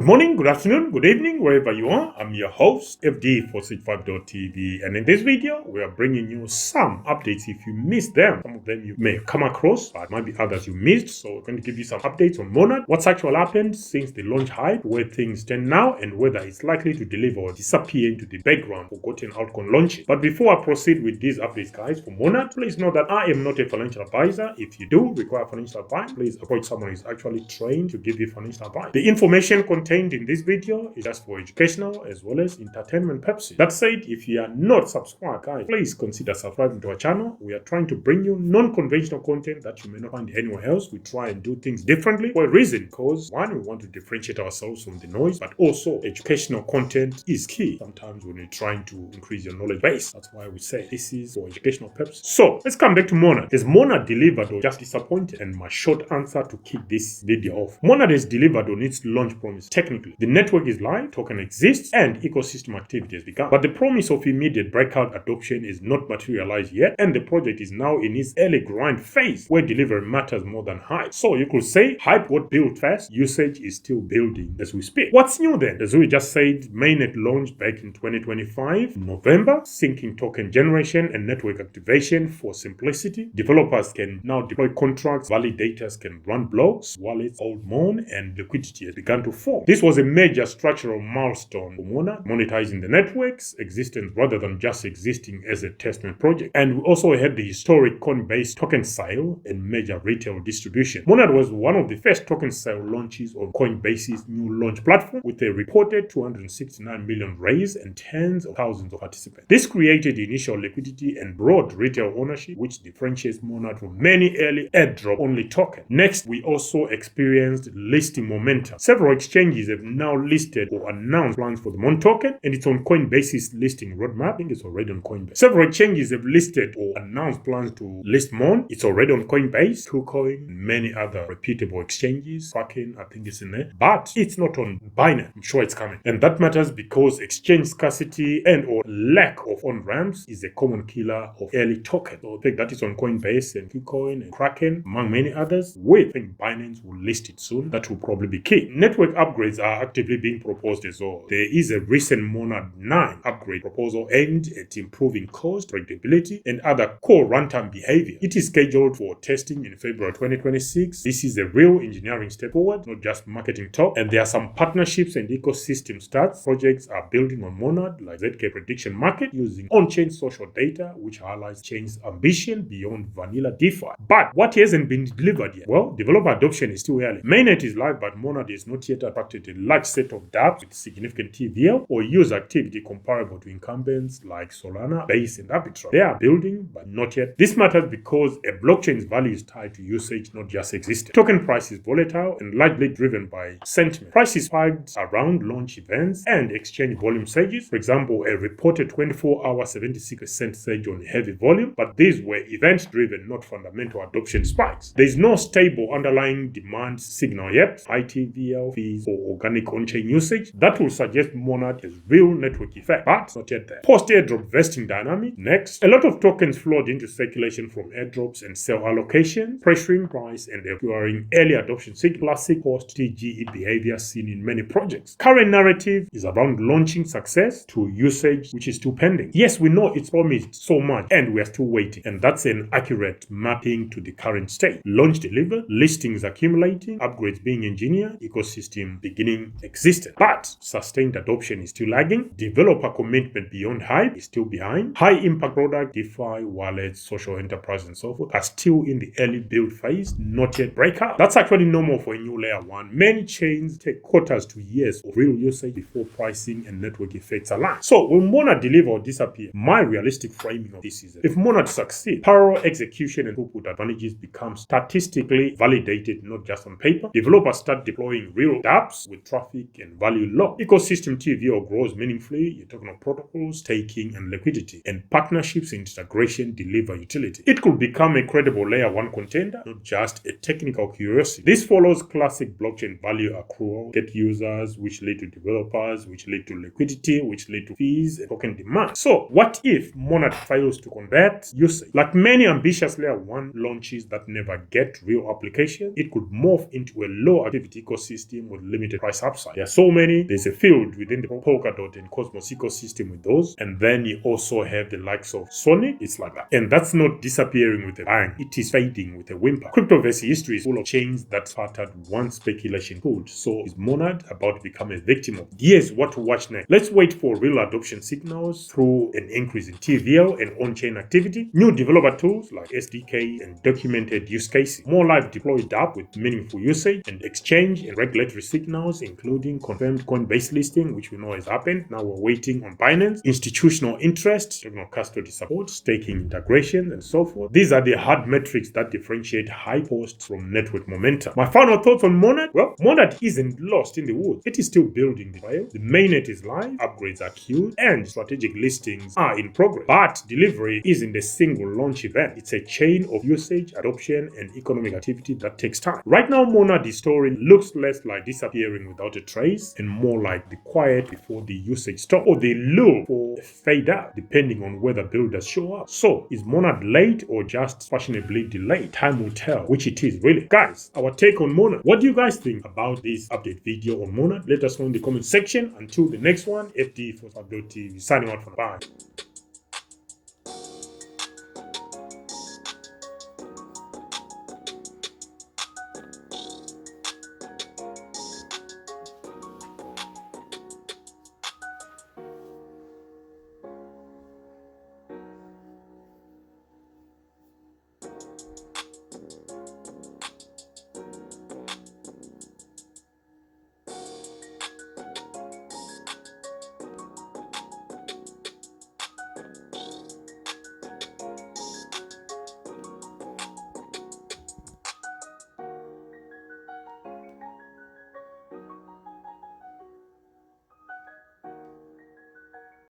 Good morning, good afternoon, good evening, wherever you are. I'm your host, FD465.tv, and in this video, we are bringing you some updates if you missed them. Some of them you may come across, but might be others you missed. So we're going to give you some updates on Monad, what's actually happened since the launch hype, where things stand now, and whether it's likely to deliver or disappear into the background forgotten outcome launches. But before I proceed with these updates, guys, for Monad, please know that I am not a financial advisor. If you do require financial advice, please approach someone who is actually trained to give you financial advice. The information contained in this video is just for educational as well as entertainment purposes. That said, if you are not subscribed, guys, please consider subscribing to our channel. We are trying to bring you non-conventional content that you may not find anywhere else. We try and do things differently for a reason, because one, we want to differentiate ourselves from the noise, but also educational content is key sometimes when you're trying to increase your knowledge base. That's why we say this is for educational purposes. So let's come back to Monad. Has Monad delivered or just disappointed? And my short answer to kick this video off: Monad has delivered on its launch promise. Technically, the network is live, token exists, and ecosystem activity has begun. But the promise of immediate breakout adoption is not materialized yet, and the project is now in its early grind phase, where delivery matters more than hype. So you could say hype got built fast, usage is still building as we speak. What's new then? As we just said, mainnet launched back in 2025, November, syncing token generation and network activation for simplicity. Developers can now deploy contracts, validators can run blocks, wallets, old mon, and liquidity has begun to form. This was a major structural milestone for Monad, monetizing the network's existence rather than just existing as a testnet project. And we also had the historic Coinbase token sale and major retail distribution. Monad was one of the first token sale launches on Coinbase's new launch platform, with a reported 269 million raise and tens of thousands of participants. This created initial liquidity and broad retail ownership, which differentiates Monad from many early airdrop-only tokens. Next, we also experienced listing momentum. Several exchanges have now listed or announced plans for the Mon token, and it's on Coinbase's listing roadmap. I think it's already on Coinbase. Several exchanges have listed or announced plans to list Mon. It's already on Coinbase, KuCoin, and many other reputable exchanges. Kraken, I think it's in there, but it's not on Binance. I'm sure it's coming, and that matters because exchange scarcity and or lack of on-ramps is a common killer of early tokens. So I think that is on Coinbase and KuCoin and Kraken, among many others. I think Binance will list it soon. That will probably be key. Network upgrades are actively being proposed as well. There is a recent Monad 9 upgrade proposal aimed at improving cost, predictability, and other core runtime behavior. It is scheduled for testing in February 2026. This is a real engineering step forward, not just marketing talk. And there are some partnerships and ecosystem starts. Projects are building on Monad, like ZK Prediction Market, using on-chain social data, which highlights chain's ambition beyond vanilla DeFi. But what hasn't been delivered yet? Well, developer adoption is still early. Mainnet is live, but Monad is not yet attracted a large set of dApps with significant TVL or user activity comparable to incumbents like Solana, Base, and Arbitrum. They are building, but not yet. This matters because a blockchain's value is tied to usage, not just existence. Token price is volatile and largely driven by sentiment. Prices spiked around launch events and exchange volume surges. For example, a reported 24-hour 76% surge on heavy volume, but these were event-driven, not fundamental adoption spikes. There is no stable underlying demand signal yet, high TVL, fees, or organic on-chain usage that will suggest Monad has real network effect, but not yet there. Post-airdrop vesting dynamic. Next, a lot of tokens flowed into circulation from airdrops and sell allocations, pressuring price and acquiring early adoption signal. Classic post-TGE behavior seen in many projects. Current narrative is around launching success to usage, which is still pending. Yes, we know it's promised so much and we are still waiting, and that's an accurate mapping to the current state. Launch delivered, listings accumulating, upgrades being engineered, ecosystem beginning existence. But sustained adoption is still lagging. Developer commitment beyond hype is still behind. High impact product, DeFi, wallets, social enterprise, and so forth are still in the early build phase, not yet breakout. That's actually normal for a new layer one. Many chains take quarters to years of real usage before pricing and network effects align. So will Monad deliver or disappear? My realistic framing of this is, if Monad succeeds, parallel execution and throughput advantages become statistically validated, not just on paper. Developers start deploying real dApps with traffic and value locked. Ecosystem TVL grows meaningfully. You're talking about protocols, staking, and liquidity. And partnerships and integration deliver utility. It could become a credible layer one contender, not just a technical curiosity. This follows classic blockchain value accrual, get users, which lead to developers, which lead to liquidity, which lead to fees and token demand. So what if Monad fails to convert usage? Like many ambitious layer one launches that never get real application, it could morph into a low activity ecosystem with limited limited price upside. There are so many. There's a field within the Polkadot and Cosmos ecosystem with those. And then you also have the likes of Sonic. It's like that. And that's not disappearing with a bang. It is fading with a whimper. Cryptoverse history is full of chains that started one speculation could. So is Monad about to become a victim of? Here's what to watch next. Let's wait for real adoption signals through an increase in TVL and on-chain activity, new developer tools like SDK and documented use cases, more live deployed app with meaningful usage, and exchange and regulatory signals, including confirmed Coinbase listing, which we know has happened. Now we're waiting on Binance, institutional interest, custody support, staking integration, and so forth. These are the hard metrics that differentiate high posts from network momentum. My final thoughts on Monad? Well, Monad isn't lost in the woods. It is still building the trail. The mainnet is live, upgrades are queued, and strategic listings are in progress. But delivery isn't a single launch event. It's a chain of usage, adoption, and economic activity that takes time. Right now, Monad story looks less like disappearing without a trace and more like the quiet before the usage stop, or the low for a fade out, depending on whether builders show up. So, is Monad late or just fashionably delayed? Time will tell which it is, really. Guys, our take on Monad. What do you guys think about this update video on Monad? Let us know in the comment section. Until the next one, FD for fashionably signing out for the bye.